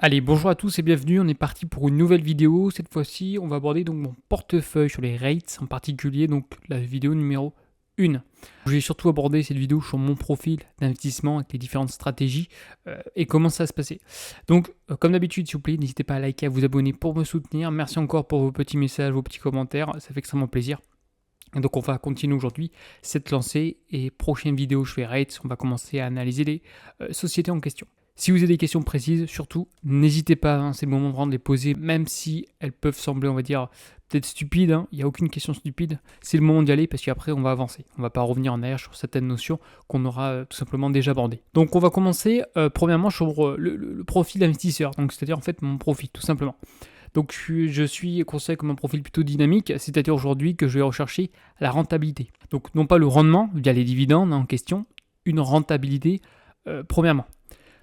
Allez, bonjour à tous et bienvenue, on est parti pour une nouvelle vidéo. Cette fois-ci, on va aborder donc mon portefeuille sur les rates, en particulier donc la vidéo numéro 1. Je vais surtout aborder cette vidéo sur mon profil d'investissement avec les différentes stratégies et comment ça va se passer. Donc, comme d'habitude, s'il vous plaît, n'hésitez pas à liker, à vous abonner pour me soutenir. Merci encore pour vos petits messages, vos petits commentaires, ça fait extrêmement plaisir. Et donc on va continuer aujourd'hui cette lancée et prochaine vidéo je fais rates, on va commencer à analyser les sociétés en question. Si vous avez des questions précises, surtout, n'hésitez pas, hein, c'est le moment vraiment de les poser, même si elles peuvent sembler, on va dire, peut-être stupides, il n'y a aucune question stupide, c'est le moment d'y aller parce qu'après on va avancer. On ne va pas revenir en arrière sur certaines notions qu'on aura tout simplement déjà abordées. Donc on va commencer premièrement sur le profil d'investisseur, donc c'est-à-dire en fait mon profil tout simplement. Donc je suis considéré comme un profil plutôt dynamique, c'est-à-dire aujourd'hui que je vais rechercher la rentabilité. Donc non pas le rendement via les dividendes en question, une rentabilité premièrement.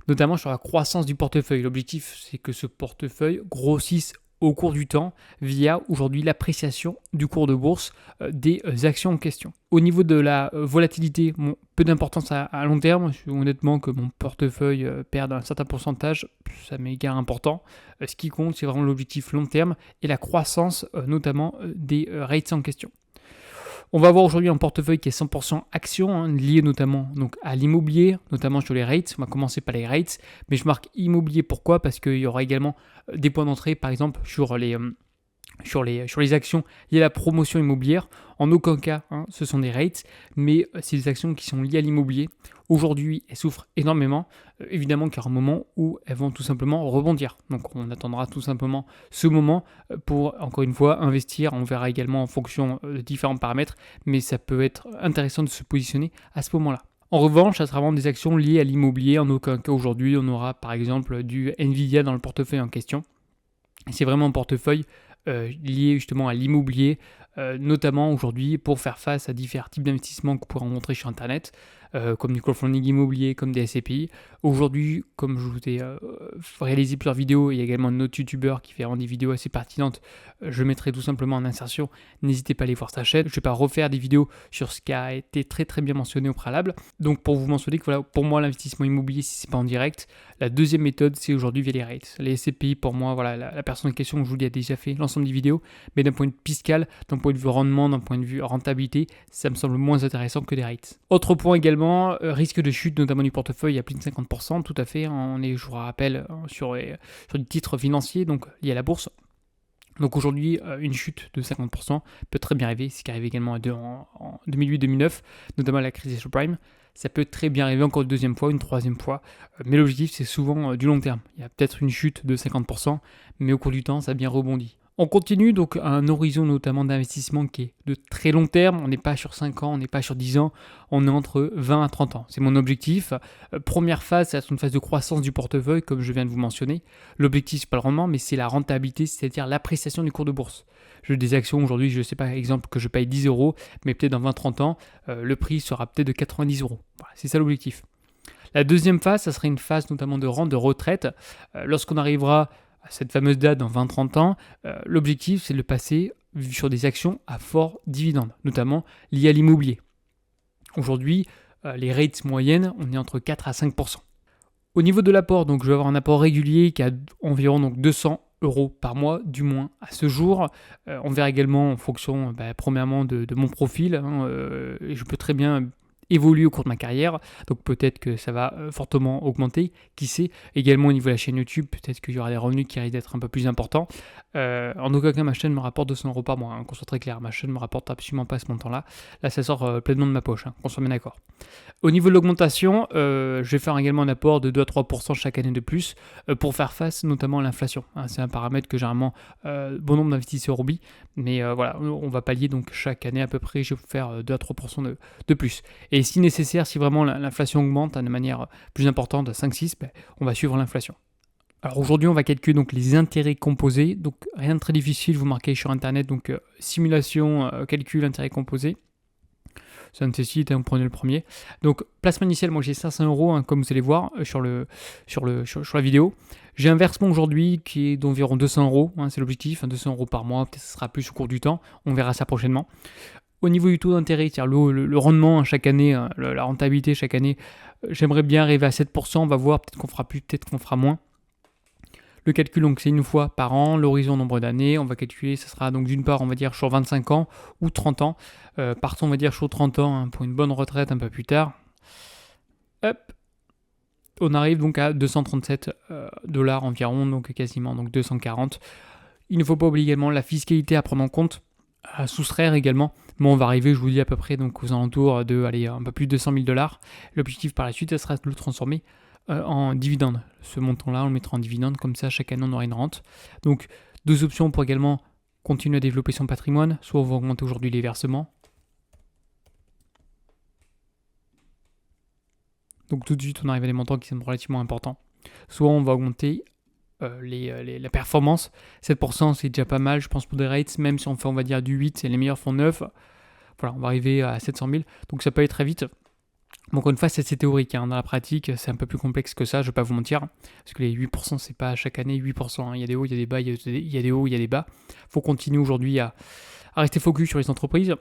Notamment sur la croissance du portefeuille. L'objectif, c'est que ce portefeuille grossisse au cours du temps via aujourd'hui l'appréciation du cours de bourse des actions en question. Au niveau de la volatilité, peu d'importance à long terme. Honnêtement, que mon portefeuille perde un certain pourcentage, ça m'est égal important. Ce qui compte, c'est vraiment l'objectif long terme et la croissance notamment des rates en question. On va avoir aujourd'hui un portefeuille qui est 100% actions, lié notamment donc, à l'immobilier, notamment sur les rates. On va commencer par les rates, mais je marque immobilier. Pourquoi ? Parce qu'il y aura également des points d'entrée, par exemple, sur les actions liées à la promotion immobilière. En aucun cas, ce sont des rates, mais c'est des actions qui sont liées à l'immobilier. Aujourd'hui, elles souffrent énormément. Évidemment qu'il y aura un moment où elles vont tout simplement rebondir. Donc on attendra tout simplement ce moment pour, encore une fois, investir. On verra également en fonction de différents paramètres, mais ça peut être intéressant de se positionner à ce moment-là. En revanche, ça sera vraiment des actions liées à l'immobilier. En aucun cas aujourd'hui, on aura par exemple du Nvidia dans le portefeuille en question. C'est vraiment un portefeuille lié justement à l'immobilier, notamment aujourd'hui pour faire face à différents types d'investissements que vous pourrez rencontrer sur Internet, comme du crowdfunding immobilier, comme des SCPI. Aujourd'hui, comme je vous ai réalisé plusieurs vidéos, il y a également un autre youtubeur qui fait vraiment des vidéos assez pertinentes, je mettrai tout simplement en insertion, n'hésitez pas à aller voir sa chaîne. Je ne vais pas refaire des vidéos sur ce qui a été très très bien mentionné au préalable. Donc pour vous mentionner que voilà, pour moi l'investissement immobilier, si ce n'est pas en direct, la deuxième méthode c'est aujourd'hui via les rates. Les SCPI pour moi, voilà, la personne en question, je vous dis, a déjà fait l'ensemble des vidéos, mais d'un point de vue fiscal, d'un point de vue rendement, d'un point de vue rentabilité, ça me semble moins intéressant que des rates. Autre point également, risque de chute notamment du portefeuille à plus de 50%, tout à fait, on est, je vous rappelle, sur des titres financiers, donc liés à la bourse. Donc aujourd'hui, une chute de 50% peut très bien arriver, ce qui arrive également en 2008-2009, notamment à la crise des subprimes. Ça peut très bien arriver encore une deuxième fois, une troisième fois, mais l'objectif c'est souvent du long terme. Il y a peut-être une chute de 50%, mais au cours du temps, ça a bien rebondi. On continue donc à un horizon notamment d'investissement qui est de très long terme. On n'est pas sur 5 ans, on n'est pas sur 10 ans, on est entre 20 à 30 ans. C'est mon objectif. Première phase, c'est une phase de croissance du portefeuille, comme je viens de vous mentionner. L'objectif, c'est pas le rendement, mais c'est la rentabilité, c'est-à-dire l'appréciation du cours de bourse. J'ai des actions aujourd'hui, je ne sais pas, exemple, que je paye 10 euros, mais peut-être dans 20-30 ans, le prix sera peut-être de 90 euros. Voilà, c'est ça l'objectif. La deuxième phase, ça serait une phase notamment de rente de retraite. Lorsqu'on arrivera à cette fameuse date dans 20-30 ans, l'objectif c'est de le passer sur des actions à fort dividende, notamment liées à l'immobilier. Aujourd'hui, les rates moyennes, on est entre 4 à 5%. Au niveau de l'apport, donc je vais avoir un apport régulier qui a environ donc 200 euros par mois, du moins à ce jour. On verra également en fonction, premièrement, de mon profil. Je peux très bien évoluer au cours de ma carrière, donc peut-être que ça va fortement augmenter, qui sait. Également au niveau de la chaîne YouTube, peut-être qu'il y aura des revenus qui risquent d'être un peu plus importants. En aucun cas ma chaîne me rapporte 200 euros par mois, qu'on soit très clair, ma chaîne me rapporte absolument pas ce montant-là. Là ça sort pleinement de ma poche, qu'on soit bien d'accord. Au niveau de l'augmentation, je vais faire également un apport de 2 à 3% chaque année de plus pour faire face notamment à l'inflation. C'est un paramètre que généralement bon nombre d'investisseurs oublient, mais voilà, on va pallier donc chaque année à peu près, je vais faire 2 à 3% de plus. Et si nécessaire, si vraiment l'inflation augmente de manière plus importante, à 5-6, on va suivre l'inflation. Alors aujourd'hui, on va calculer donc les intérêts composés. Donc rien de très difficile, vous marquez sur Internet, donc simulation, calcul, intérêts composés. Ça nécessite, vous prenez le premier. Donc placement initial, moi j'ai 500 euros, comme vous allez voir sur la vidéo. J'ai un versement aujourd'hui qui est d'environ 200 euros, c'est l'objectif, 200 euros par mois, peut-être que ce sera plus au cours du temps, on verra ça prochainement. Au niveau du taux d'intérêt, c'est-à-dire le rendement chaque année, la rentabilité chaque année, j'aimerais bien arriver à 7%, on va voir, peut-être qu'on fera plus, peut-être qu'on fera moins. Le calcul, donc, c'est une fois par an. L'horizon, nombre d'années, on va calculer, ça sera donc d'une part, on va dire sur 25 ans ou 30 ans. Partons, on va dire, sur 30 ans hein, pour une bonne retraite un peu plus tard. Hop. On arrive donc à 237 dollars environ, donc quasiment donc 240. Il ne faut pas oublier également la fiscalité à prendre en compte, à soustraire également. Bon, on va arriver, je vous dis à peu près donc aux alentours de, allez, un peu plus de 100 000 dollars. L'objectif par la suite, ça sera de le transformer en dividende. Ce montant-là, on le mettra en dividende, comme ça chaque année on aura une rente. Donc deux options pour également continuer à développer son patrimoine. Soit on va augmenter aujourd'hui les versements. Donc tout de suite, on arrive à des montants qui sont relativement importants. Soit on va augmenter la performance. 7%, c'est déjà pas mal, je pense, pour des rates. Même si on fait, on va dire, du 8, et les meilleurs font 9. Voilà, on va arriver à 700 000. Donc ça peut aller très vite. Bon, encore une fois, c'est théorique. Hein. Dans la pratique, c'est un peu plus complexe que ça, je ne vais pas vous mentir. Parce que les 8%, c'est pas chaque année 8%. Hein. Il y a des hauts, il y a des bas, il y a des hauts, il y a des bas. Il faut continuer aujourd'hui à rester focus sur les entreprises.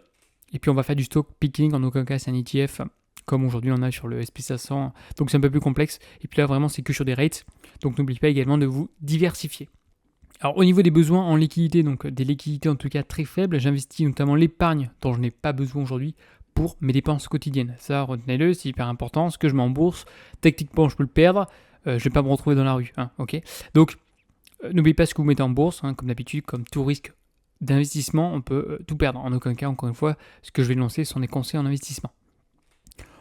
Et puis on va faire du stock picking. En aucun cas, c'est un ETF. Comme aujourd'hui on a sur le SP500, donc c'est un peu plus complexe. Et puis là vraiment c'est que sur des rates, donc n'oubliez pas également de vous diversifier. Alors au niveau des besoins en liquidité, donc des liquidités en tout cas très faibles, j'investis notamment l'épargne dont je n'ai pas besoin aujourd'hui pour mes dépenses quotidiennes. Ça retenez-le, c'est hyper important. Ce que je mets en bourse, techniquement je peux le perdre, je ne vais pas me retrouver dans la rue. Hein, ok. Donc n'oubliez pas ce que vous mettez en bourse, hein, comme d'habitude, comme tout risque d'investissement, on peut tout perdre. En aucun cas, encore une fois, ce que je vais lancer sont des conseils en investissement.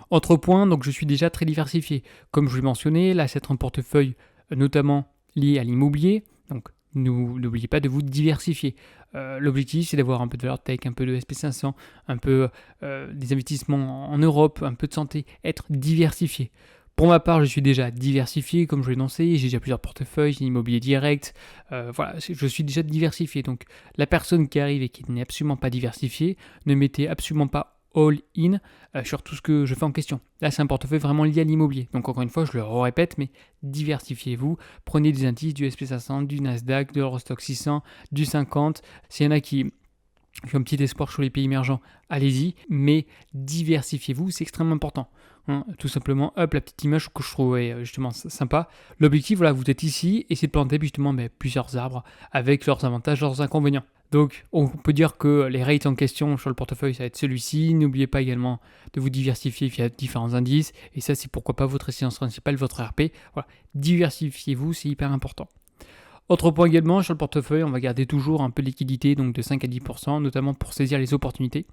Autre point, donc je suis déjà très diversifié. Comme je vous l'ai mentionné, là c'est un portefeuille notamment lié à l'immobilier. Donc n'oubliez pas de vous diversifier. L'objectif c'est d'avoir un peu de valeur tech, un peu de SP500, un peu des investissements en Europe, un peu de santé, être diversifié. Pour ma part, je suis déjà diversifié, comme je l'ai annoncé, j'ai déjà plusieurs portefeuilles, j'ai l'immobilier direct, voilà, je suis déjà diversifié. Donc la personne qui arrive et qui n'est absolument pas diversifiée, ne mettez absolument pas all-in sur tout ce que je fais en question. Là, c'est un portefeuille vraiment lié à l'immobilier. Donc, encore une fois, je le répète, mais diversifiez-vous. Prenez des indices du SP500, du Nasdaq, de l'Eurostoxx 600, du 50. S'il y en a qui ont un petit espoir sur les pays émergents, allez-y, mais diversifiez-vous, c'est extrêmement important. Hein, tout simplement, hop, la petite image que je trouvais justement sympa. L'objectif, voilà, vous êtes ici, essayez de planter justement plusieurs arbres avec leurs avantages, leurs inconvénients. Donc, on peut dire que les rates en question sur le portefeuille, ça va être celui-ci. N'oubliez pas également de vous diversifier via différents indices. Et ça, c'est pourquoi pas votre résidence principale, votre RP. Voilà, diversifiez-vous, c'est hyper important. Autre point également, sur le portefeuille, on va garder toujours un peu de liquidité, donc de 5 à 10%, notamment pour saisir les opportunités.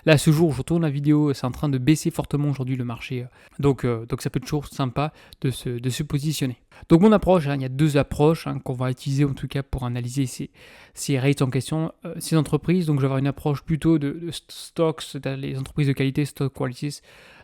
Là, ce jour, je tourne la vidéo, c'est en train de baisser fortement aujourd'hui le marché. Donc ça peut être toujours sympa de se positionner. Donc mon approche, hein, il y a deux approches qu'on va utiliser en tout cas pour analyser ces rates en question, ces entreprises. Donc je vais avoir une approche plutôt de stocks, c'est-à-dire les entreprises de qualité, stock qualities.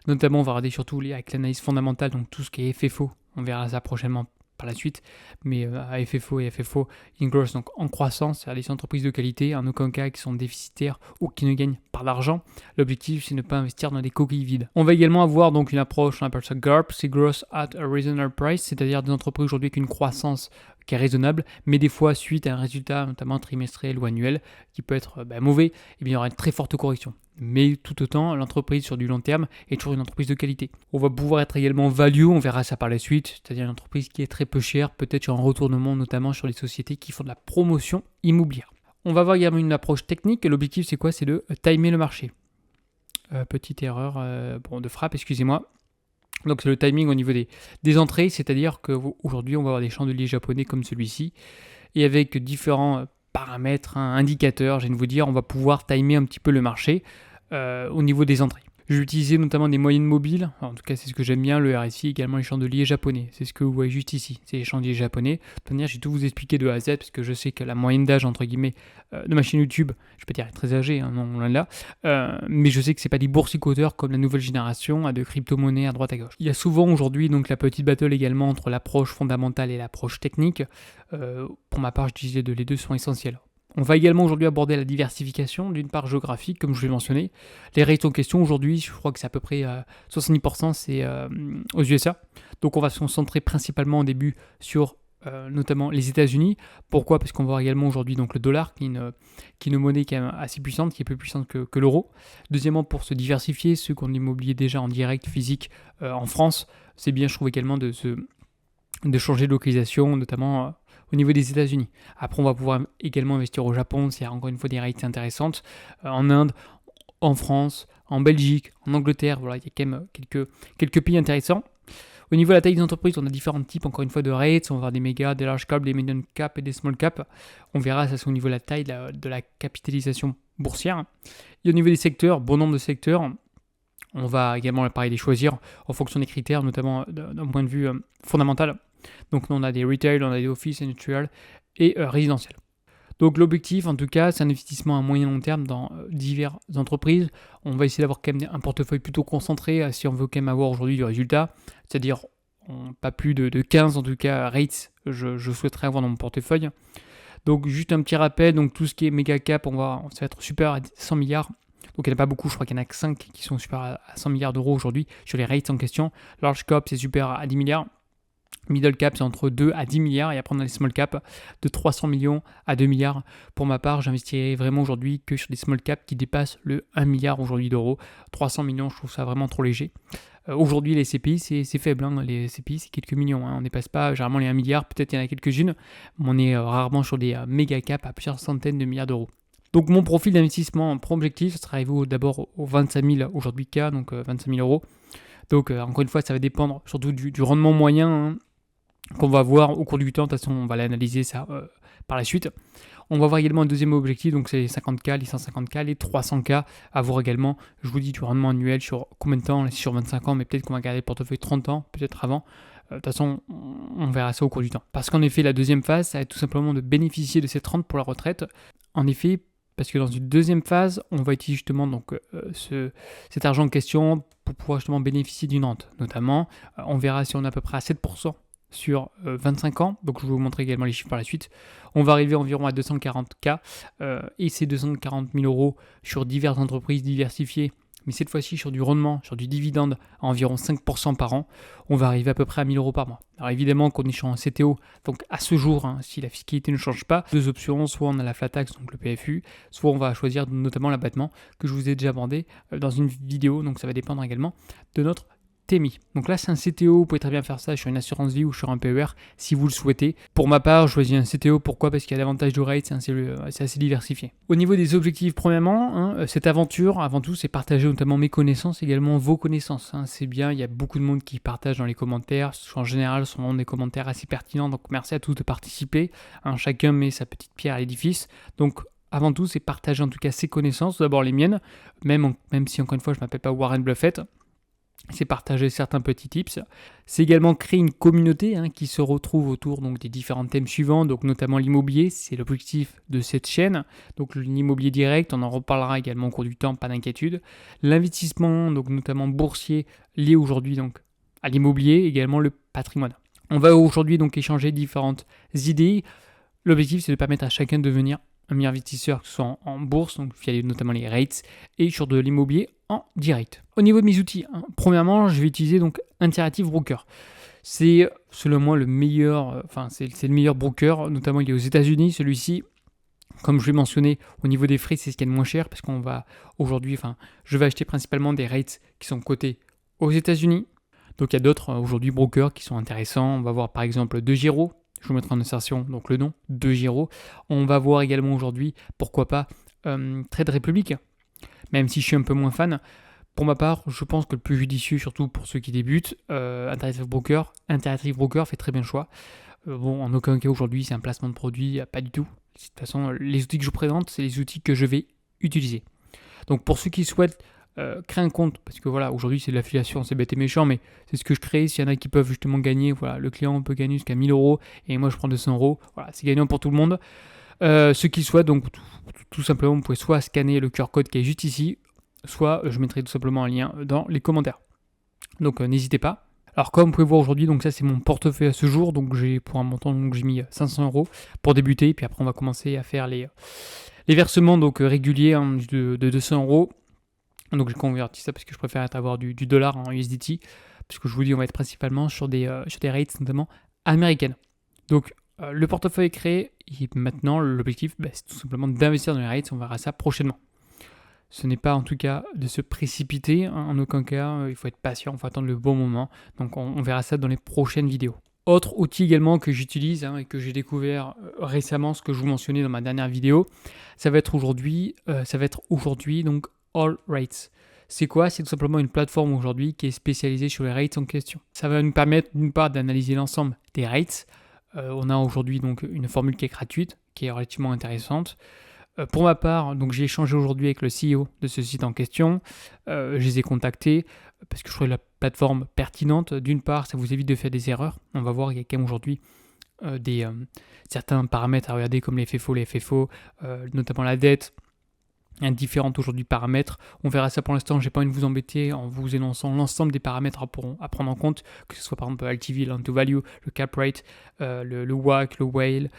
Notamment, on va regarder surtout avec l'analyse fondamentale, donc tout ce qui est FFO. On verra ça prochainement par la suite, mais à FFO et FFO in growth, donc en croissance, c'est-à-dire les entreprises de qualité, en aucun cas qui sont déficitaires ou qui ne gagnent pas d'argent. L'objectif, c'est de ne pas investir dans des coquilles vides. On va également avoir donc une approche, on appelle ça GARP, c'est Growth at a Reasonable Price, c'est-à-dire des entreprises aujourd'hui avec une croissance qui est raisonnable, mais des fois suite à un résultat notamment trimestriel ou annuel qui peut être mauvais, et bien il y aura une très forte correction. Mais tout autant, l'entreprise sur du long terme est toujours une entreprise de qualité. On va pouvoir être également value, on verra ça par la suite, c'est-à-dire une entreprise qui est très peu chère, peut-être sur un retournement notamment sur les sociétés qui font de la promotion immobilière. On va avoir également une approche technique, et l'objectif c'est quoi? C'est de timer le marché. Petite erreur de frappe, excusez-moi. Donc c'est le timing au niveau des entrées, c'est-à-dire qu'aujourd'hui on va avoir des chandeliers japonais comme celui-ci, et avec différents paramètres, indicateurs, j'ai envie de vous dire, on va pouvoir timer un petit peu le marché au niveau des entrées. Je vais utiliser notamment des moyennes mobiles, en tout cas c'est ce que j'aime bien, le RSI, également les chandeliers japonais, c'est ce que vous voyez juste ici, c'est les chandeliers japonais. De toute manière, je vais tout vous expliquer de A à Z, parce que je sais que la moyenne d'âge, entre guillemets, de ma chaîne YouTube, je peux dire elle est très âgée, hein, non loin de là, mais je sais que c'est pas des boursicoteurs comme la nouvelle génération, à de crypto-monnaies à droite à gauche. Il y a souvent aujourd'hui donc la petite battle également entre l'approche fondamentale et l'approche technique. Pour ma part, je disais les deux sont essentiels. On va également aujourd'hui aborder la diversification, d'une part géographique, comme je l'ai mentionné. Les rates en question aujourd'hui, je crois que c'est à peu près 70%, c'est aux USA. Donc on va se concentrer principalement au début sur notamment les États-Unis. Pourquoi? Parce qu'on va voir également aujourd'hui donc le dollar, qui est une monnaie quand même assez puissante, qui est plus puissante que l'euro. Deuxièmement, pour se diversifier, ceux qu'on immobilier déjà en direct physique en France, c'est bien, je trouve également de changer de localisation, notamment au niveau des États-Unis. Après, on va pouvoir également investir au Japon s'il y a encore une fois des rates intéressantes, en Inde, en France, en Belgique, en Angleterre. Voilà, il y a quand même quelques pays intéressants. Au niveau de la taille des entreprises, on a différents types, encore une fois, de rates. On va avoir des méga, des large cap, des medium cap et des small cap. On verra, ça c'est au niveau de la taille de la capitalisation boursière. Et au niveau des secteurs, bon nombre de secteurs. On va également, pareil, les choisir en fonction des critères, notamment d'un point de vue fondamental. Donc, on a des retail, on a des office, industrial et résidentiel. Donc, l'objectif, en tout cas, c'est un investissement à moyen long terme dans diverses entreprises. On va essayer d'avoir quand même un portefeuille plutôt concentré si on veut quand même avoir aujourd'hui du résultat. C'est-à-dire, pas plus de 15 en tout cas rates, je souhaiterais avoir dans mon portefeuille. Donc, juste un petit rappel, donc tout ce qui est méga cap, ça va être super à 100 milliards. Donc il n'y en a pas beaucoup, je crois qu'il n'y en a que 5 qui sont super à 100 milliards d'euros aujourd'hui sur les rates en question. Large cap, c'est super à 10 milliards. Middle cap, c'est entre 2 à 10 milliards. Et après, on a les small cap de 300 millions à 2 milliards. Pour ma part, j'investirai vraiment aujourd'hui que sur des small cap qui dépassent le 1 milliard aujourd'hui d'euros. 300 millions, je trouve ça vraiment trop léger. Aujourd'hui, les CPI, c'est faible. Hein. Les CPI, c'est quelques millions. Hein. On ne dépasse pas généralement les 1 milliard. Peut-être il y en a quelques-unes. Mais on est rarement sur des méga caps à plusieurs centaines de milliards d'euros. Donc mon profil d'investissement pour objectif, ça sera arrivé d'abord aux 25 000 aujourd'hui K, donc 25 000 euros. Donc encore une fois, ça va dépendre surtout du rendement moyen qu'on va voir au cours du temps. De toute façon, on va l'analyser ça par la suite. On va voir également un deuxième objectif, donc c'est les 50K, les 150K, les 300K, à voir également. Je vous dis du rendement annuel sur combien de temps, sur 25 ans, mais peut-être qu'on va garder le portefeuille 30 ans, peut-être avant. De toute façon, on verra ça au cours du temps. Parce qu'en effet, la deuxième phase, ça va être tout simplement de bénéficier de ces 30 pour la retraite. En effet, parce que dans une deuxième phase, on va utiliser justement donc, cet argent en question pour pouvoir justement bénéficier d'une rente. Notamment, on verra si on est à peu près à 7% sur 25 ans. Donc je vais vous montrer également les chiffres par la suite. On va arriver environ à 240K et ces 240 000 euros sur diverses entreprises diversifiées, mais cette fois-ci sur du rendement, sur du dividende à environ 5% par an, on va arriver à peu près à 1 000 euros par mois. Alors évidemment qu'on est sur un CTO, donc à ce jour, si la fiscalité ne change pas, deux options, soit on a la flat tax, donc le PFU, soit on va choisir notamment l'abattement que je vous ai déjà abordé dans une vidéo, donc ça va dépendre également de notre TMI. Donc là, c'est un CTO, vous pouvez très bien faire ça sur une assurance vie ou sur un PER si vous le souhaitez. Pour ma part, je choisis un CTO, pourquoi ? Parce qu'il y a davantage de rates, c'est assez diversifié. Au niveau des objectifs, premièrement, cette aventure, avant tout, c'est partager notamment mes connaissances, également vos connaissances. C'est bien, il y a beaucoup de monde qui partage dans les commentaires, en général, ce sont des commentaires assez pertinents, donc merci à tous de participer. Chacun met sa petite pierre à l'édifice. Donc, avant tout, c'est partager en tout cas ses connaissances, d'abord les miennes, même si encore une fois, je ne m'appelle pas Warren Buffett. C'est partager certains petits tips. C'est également créer une communauté qui se retrouve autour donc, des différents thèmes suivants, donc notamment l'immobilier, c'est l'objectif de cette chaîne. Donc l'immobilier direct, on en reparlera également au cours du temps, pas d'inquiétude. L'investissement, donc notamment boursier, lié aujourd'hui donc à l'immobilier, également le patrimoine. On va aujourd'hui donc échanger différentes idées. L'objectif, c'est de permettre à chacun de devenir un meilleur investisseur, que ce soit en bourse, donc via notamment les rates, et sur de l'immobilier en direct. Au niveau de mes outils, premièrement, je vais utiliser donc Interactive Broker. C'est selon moi le meilleur, c'est le meilleur broker, notamment il est aux États-Unis. Celui-ci, comme je l'ai mentionné, au niveau des frais, c'est ce qui est le moins cher, parce qu'on va aujourd'hui, je vais acheter principalement des rates qui sont cotés aux États-Unis. Donc il y a d'autres aujourd'hui brokers qui sont intéressants. On va voir par exemple DeGiro. Je vous mettrai en insertion donc le nom, DeGiro. On va voir également aujourd'hui, pourquoi pas, Trade Republic, même si je suis un peu moins fan. Pour ma part, je pense que le plus judicieux, surtout pour ceux qui débutent, Interactive Broker fait très bien le choix. En aucun cas aujourd'hui, c'est un placement de produit, pas du tout. De toute façon, les outils que je vous présente, c'est les outils que je vais utiliser. Donc pour ceux qui souhaitent créer un compte, parce que voilà, aujourd'hui c'est de l'affiliation, c'est bête et méchant, mais c'est ce que je crée. S'il y en a qui peuvent justement gagner, voilà, le client peut gagner jusqu'à 1000 euros et moi je prends 200 euros, voilà, c'est gagnant pour tout le monde. Ceux qui souhaitent, donc tout simplement, vous pouvez soit scanner le QR code qui est juste ici, soit je mettrai tout simplement un lien dans les commentaires. Donc n'hésitez pas. Alors comme vous pouvez voir aujourd'hui, donc ça c'est mon portefeuille à ce jour, donc pour un montant, donc j'ai mis 500 euros pour débuter, et puis après on va commencer à faire les versements donc réguliers de 200 euros. Donc j'ai converti ça parce que je préfère avoir du dollar en USDT, parce que je vous dis on va être principalement sur des rates notamment américaines. Donc le portefeuille est créé et maintenant l'objectif c'est tout simplement d'investir dans les rates, on verra ça prochainement. Ce n'est pas en tout cas de se précipiter, en aucun cas, il faut être patient, il faut attendre le bon moment, donc on verra ça dans les prochaines vidéos. Autre outil également que j'utilise et que j'ai découvert récemment, ce que je vous mentionnais dans ma dernière vidéo, ça va être aujourd'hui donc All Rates. C'est quoi? C'est tout simplement une plateforme aujourd'hui qui est spécialisée sur les rates en question. Ça va nous permettre d'une part d'analyser l'ensemble des rates. On a aujourd'hui donc une formule qui est gratuite, qui est relativement intéressante. Pour ma part, donc j'ai échangé aujourd'hui avec le CEO de ce site en question. Je les ai contactés parce que je trouvais la plateforme pertinente. D'une part, ça vous évite de faire des erreurs. On va voir, il y a quand même aujourd'hui certains paramètres à regarder comme les FFO, notamment la dette. Il y a différents aujourd'hui paramètres. On verra ça pour l'instant. Je n'ai pas envie de vous embêter en vous énonçant l'ensemble des paramètres à prendre en compte, que ce soit par exemple LTV, loan to value, le cap rate, le WACC, le whale.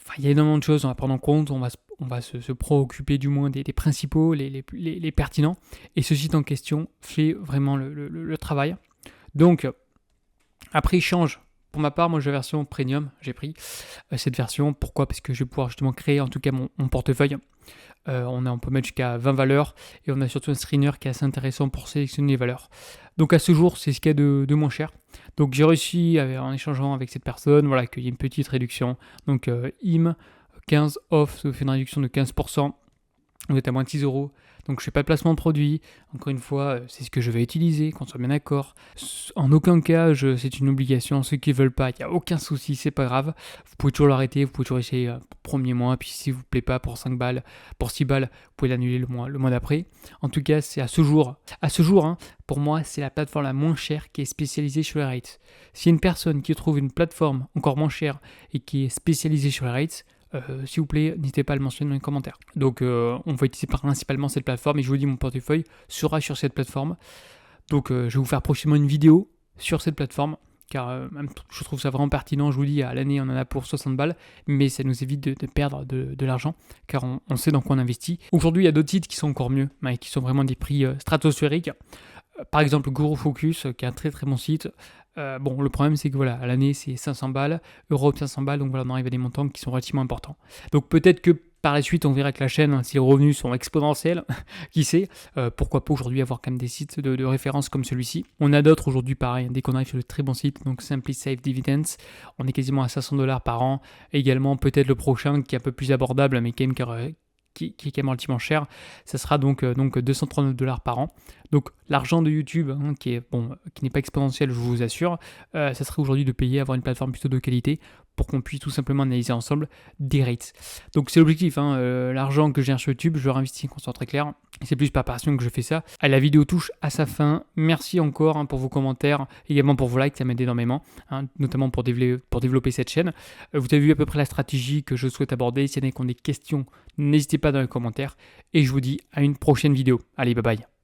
Enfin, il y a énormément de choses à prendre en compte. On va se préoccuper du moins des principaux, les pertinents. Et ce site en question fait vraiment le travail. Donc, après échange, pour ma part, moi j'ai la version premium, j'ai pris cette version. Pourquoi? Parce que je vais pouvoir justement créer en tout cas mon portefeuille. On peut mettre jusqu'à 20 valeurs et on a surtout un screener qui est assez intéressant pour sélectionner les valeurs. Donc à ce jour, c'est ce qu'il y a de moins cher. Donc j'ai réussi en échangeant avec cette personne, voilà, qu'il y ait une petite réduction. Donc IM 15 off, ça vous fait une réduction de 15%. Vous êtes à moins de 6 euros. Donc je ne fais pas de placement de produit. Encore une fois, c'est ce que je vais utiliser, qu'on soit bien d'accord. En aucun cas, c'est une obligation. Ceux qui ne veulent pas, il n'y a aucun souci, c'est pas grave. Vous pouvez toujours l'arrêter, vous pouvez toujours essayer premier mois. Puis si vous ne plaît pas pour 5 balles, pour 6 balles, vous pouvez l'annuler le mois d'après. En tout cas, c'est à ce jour. Pour moi, c'est la plateforme la moins chère qui est spécialisée sur les rates. S'il y a une personne qui trouve une plateforme encore moins chère et qui est spécialisée sur les rates, s'il vous plaît, n'hésitez pas à le mentionner dans les commentaires. Donc, on va utiliser principalement cette plateforme et je vous dis, mon portefeuille sera sur cette plateforme. Donc, je vais vous faire prochainement une vidéo sur cette plateforme car je trouve ça vraiment pertinent. Je vous dis, à l'année, on en a pour 60 balles, mais ça nous évite de perdre de l'argent car on sait dans quoi on investit. Aujourd'hui, il y a d'autres sites qui sont encore mieux, mais qui sont vraiment des prix stratosphériques. Par exemple, Guru Focus, qui est un très très bon site. Bon, le problème, c'est que voilà, à l'année, c'est 500 balles, Europe 500 balles, donc voilà, on arrive à des montants qui sont relativement importants. Donc peut-être que par la suite, on verra que la chaîne, si les revenus sont exponentiels, qui sait, pourquoi pas aujourd'hui avoir quand même des sites de référence comme celui-ci. On a d'autres aujourd'hui, pareil, dès qu'on arrive sur de très bons sites, donc Simply Safe Dividends, on est quasiment à 500 $ par an. Également, peut-être le prochain qui est un peu plus abordable, mais qui est quand même relativement cher, ça sera donc 239 $ par an. Donc l'argent de YouTube, qui n'est pas exponentiel, je vous assure, ça serait aujourd'hui de payer, avoir une plateforme plutôt de qualité pour qu'on puisse tout simplement analyser ensemble des rates. Donc c'est l'objectif, l'argent que je gère sur YouTube, je le réinvestis, qu'on soit très clair. C'est plus par passion que je fais ça. La vidéo touche à sa fin. Merci encore pour vos commentaires, également pour vos likes, ça m'aide énormément, notamment pour développer cette chaîne. Vous avez vu à peu près la stratégie que je souhaite aborder. Si y en a qui ont des questions, n'hésitez pas dans les commentaires. Et je vous dis à une prochaine vidéo. Allez, bye bye.